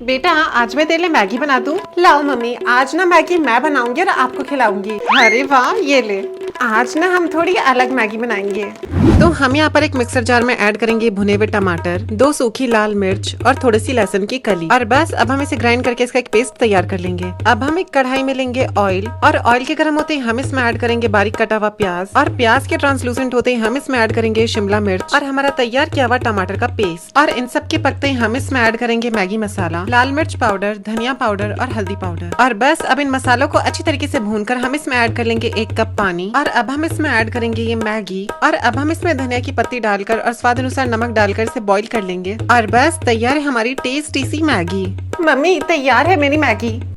बेटा आज मैं तेरे लिए मैगी बना दूं? लाओ मम्मी, आज ना मैगी मैं बनाऊंगी और आपको खिलाऊंगी। अरे वाह, ये ले। आज ना हम थोड़ी अलग मैगी बनाएंगे। तो हम यहाँ पर एक मिक्सर जार में ऐड करेंगे भुने हुए टमाटर, 2 सूखी लाल मिर्च और थोड़ी सी लहसुन की कली। और बस अब हम इसे ग्राइंड करके इसका एक पेस्ट तैयार कर लेंगे। अब हम एक कढ़ाई में लेंगे ऑयल और ऑयल के गर्म होते ही हम इसमें ऐड करेंगे बारीक कटा हुआ प्याज और प्याज के ट्रांसलूसेंट होते ही हम इसमें ऐड करेंगे शिमला मिर्च और हमारा तैयार किया हुआ टमाटर का पेस्ट। और इन सब के पकते ही हम इसमें ऐड करेंगे मैगी मसाला, लाल मिर्च पाउडर, धनिया पाउडर और हल्दी पाउडर। और बस अब इन मसालों को अच्छी तरीके से भूनकर हम इसमें ऐड कर लेंगे 1 कप पानी। और अब हम इसमें ऐड करेंगे ये मैगी और अब हम इसमें धनिया की पत्ती डालकर और स्वाद अनुसार नमक डालकर इसे बॉईल कर लेंगे। और बस तैयार है हमारी टेस्टी सी मैगी। मम्मी तैयार है मेरी मैगी।